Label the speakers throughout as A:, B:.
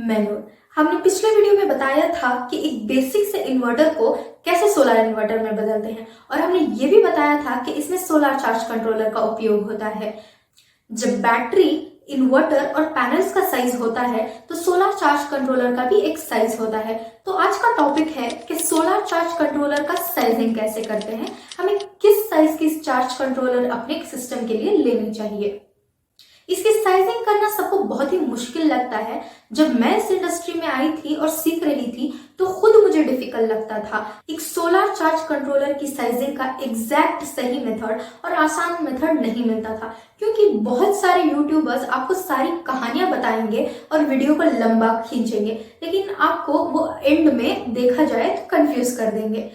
A: Manual. हमने पिछले video में बताया था कि एक बेसिक से इन्वर्टर को कैसे सोलर इन्वर्टर में बदलते हैं और हमने ये भी बताया था कि इसमें सोलर चार्ज कंट्रोलर का उपयोग होता है। जब बैटरी, इन्वर्टर और पैनल्स का साइज होता है तो सोलर चार्ज कंट्रोलर का भी एक साइज होता है। तो आज का टॉपिक है कि सोलर चार्ज कंट्रोलर का साइजिंग कैसे करते हैं, हमें किस साइज की चार्ज कंट्रोलर अपने सिस्टम के लिए लेनी चाहिए। इसकी साइजिंग करना सबको बहुत ही मुश्किल लगता है। जब मैं इस इंडस्ट्री में आई थी और सीख रही थी तो खुद मुझे डिफिकल्ट लगता था। एक सोलर चार्ज कंट्रोलर की साइजिंग का एग्जैक्ट सही मेथड और आसान मेथड नहीं मिलता था, क्योंकि बहुत सारे यूट्यूबर्स आपको सारी कहानियां बताएंगे और वीडियो को लंबा खींचेंगे, लेकिन आपको वो एंड में देखा जाए तो कंफ्यूज कर देंगे।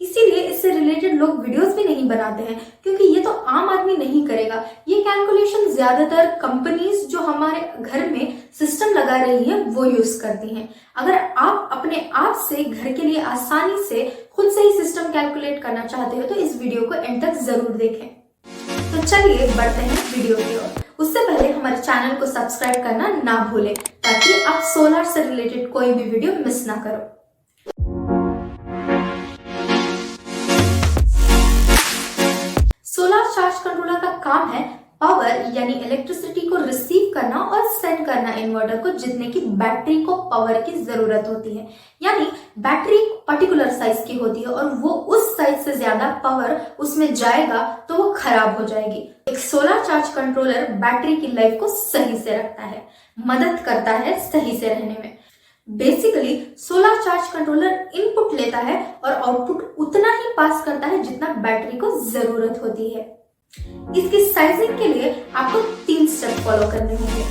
A: इसीलिए इससे रिलेटेड लोग वीडियोस भी नहीं बनाते हैं, क्योंकि ये तो आम आदमी नहीं करेगा। ये कैलकुलेशन ज्यादातर कंपनीज जो हमारे घर में सिस्टम लगा रही है वो यूज करती हैं। अगर आप अपने आप से घर के लिए आसानी से खुद से ही सिस्टम कैलकुलेट करना चाहते हो तो इस वीडियो को एंड तक जरूर देखें। तो चलिए बढ़ते हैं वीडियो की ओर। उससे पहले हमारे चैनल को सब्सक्राइब करना ना भूलें, ताकि आप सोलर से रिलेटेड कोई भी वीडियो मिस ना करो। सोलर चार्ज कंट्रोलर का काम है पावर यानी इलेक्ट्रिसिटी को रिसीव करना और सेंड करना इन्वर्टर को, जितने की बैटरी को पावर की जरूरत होती है। यानी बैटरी पर्टिकुलर साइज की होती है और वो उस साइज से ज्यादा पावर उसमें जाएगा तो वो खराब हो जाएगी। एक सोलर चार्ज कंट्रोलर बैटरी की लाइफ को सही से रखता है, मदद करता है सही से रहने में। Basically solar charge controller input लेता है और आउटपुट उतना ही पास करता है जितना बैटरी को जरूरत होती है। इसकी साइजिंग के लिए आपको 3 स्टेप फॉलो करने होंगे।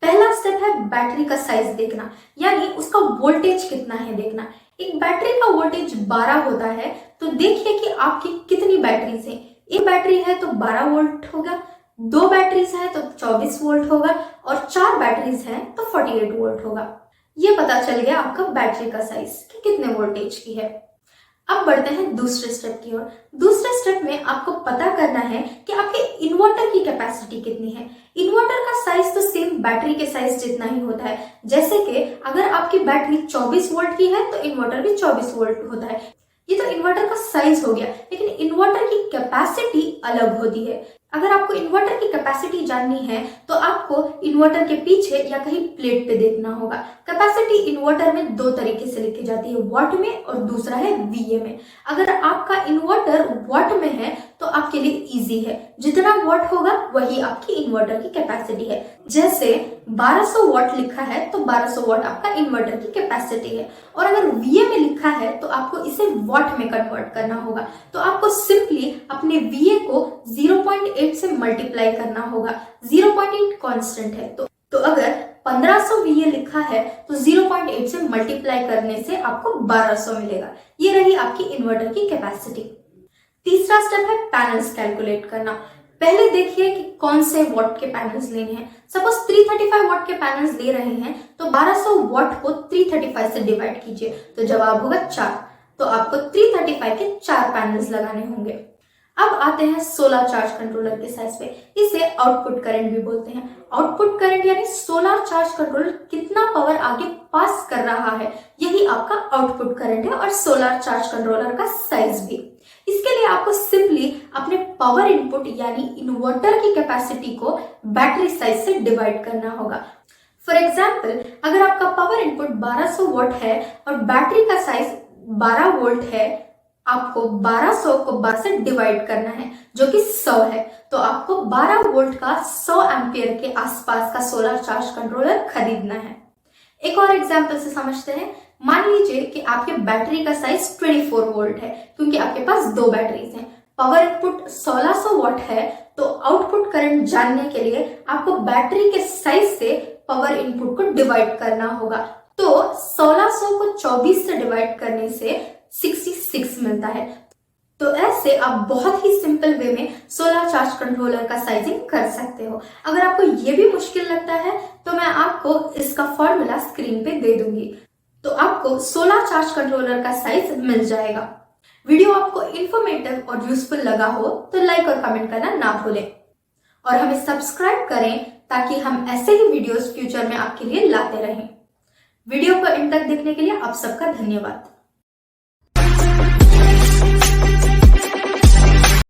A: पहला स्टेप है बैटरी का साइज देखना, यानी उसका वोल्टेज कितना है देखना। एक बैटरी का वोल्टेज 12 होता है, तो देखिए कि आपकी कितनी बैटरीज हैं। एक बैटरी है तो 12 वोल्ट होगा, 2 बैटरीज है तो 24 वोल्ट होगा और 4 बैटरीज हैं तो 48 वोल्ट होगा। ये पता चल गया आपका बैटरी का साइज कि कितने वोल्टेज की है। अब बढ़ते हैं दूसरे स्टेप की ओर। दूसरे स्टेप में आपको पता करना है कि आपके इन्वर्टर की कैपेसिटी कितनी है। इन्वर्टर का साइज तो सेम बैटरी के साइज जितना ही होता है। जैसे कि अगर आपकी बैटरी 24 वोल्ट की है तो इन्वर्टर भी 24 वोल्ट होता है। ये तो इन्वर्टर का साइज हो गया, लेकिन इन्वर्टर की कैपेसिटी अलग होती है। अगर आपको इन्वर्टर की कैपेसिटी जाननी है तो आपको इन्वर्टर के पीछे या कहीं प्लेट पे देखना होगा। कैपेसिटी इन्वर्टर में 2 तरीके से लिखी जाती है, वॉट में और दूसरा है वीए में। अगर आपका इन्वर्टर वॉट में है तो आपके लिए इजी है, जितना वॉट होगा वही आपकी इन्वर्टर की कैपेसिटी है। जैसे 1200 वॉट लिखा है तो 1200 वॉट आपका इन्वर्टर की कैपेसिटी है, और अगर वीए में लिखा है तो आपको इसे वॉट में कन्वर्ट करना होगा। तो आपको सिंपली अपने वीए को 0.8 से मल्टीप्लाई करना होगा। 0.8 कांस्टेंट है, तो अगर 1500 वीए लिखा है तो 0.8 से मल्टीप्लाई करने से आपको 1200 मिलेगा। ये रही आपकी इन्वर्टर की कैपेसिटी। तीसरा स्टेप है पैनल्स कैलकुलेट करना। पहले देखिए कि कौन से वॉट के पैनल्स लेने हैं। सपोज 335 वॉट के पैनल्स ले रहे हैं तो 1200 वॉट को 335 से डिवाइड कीजिए तो जवाब होगा 4। तो आपको 335 के 4 पैनल्स लगाने होंगे। अब आते हैं सोलर चार्ज कंट्रोलर के साइज पे। इसे आउटपुट करंट भी बोलते हैं। आउटपुट करंट यानी सोलर चार्ज कंट्रोलर कितना पावर आगे पास कर रहा है, यही आपका आउटपुट करंट है और सोलर चार्ज कंट्रोलर का साइज भी। इसके लिए आपको सिंपली अपने पावर इनपुट यानी इन्वर्टर की कैपेसिटी को बैटरी साइज से डिवाइड करना होगा। फॉर एग्जाम्पल, अगर आपका पावर इनपुट 1200 वॉट है और बैटरी का साइज 12 वोल्ट है, आपको 1200 को 12 से डिवाइड करना है जो कि 100 है। तो आपको 12 वोल्ट का 100 एम्पियर के आसपास का सोलर चार्ज कंट्रोलर खरीदना है। एक और एग्जांपल से समझते हैं। मान लीजिए कि आपके बैटरी का साइज 24 वोल्ट है, क्योंकि आपके पास 2 बैटरीज हैं। पावर इनपुट 1600 वॉट है, तो आउटपुट करंट जानने के लिए आपको बैटरी के साइज से पावर इनपुट को डिवाइड करना होगा। तो 1600 को 24 से डिवाइड करने से 66 मिलता है। तो ऐसे आप बहुत ही सिंपल वे में सोलर चार्ज कंट्रोलर का साइजिंग कर सकते हो। अगर आपको ये भी मुश्किल लगता है तो मैं आपको इसका फॉर्मूला स्क्रीन पे दे दूंगी, तो आपको सोलर चार्ज कंट्रोलर का साइज मिल जाएगा। वीडियो आपको इंफॉर्मेटिव और यूजफुल लगा हो तो लाइक और कमेंट करना ना भूलें। और हमें सब्सक्राइब करें ताकि हम ऐसे ही वीडियोस फ्यूचर में आपके लिए लाते रहें। वीडियो को इन तक देखने के लिए आप सबका धन्यवाद।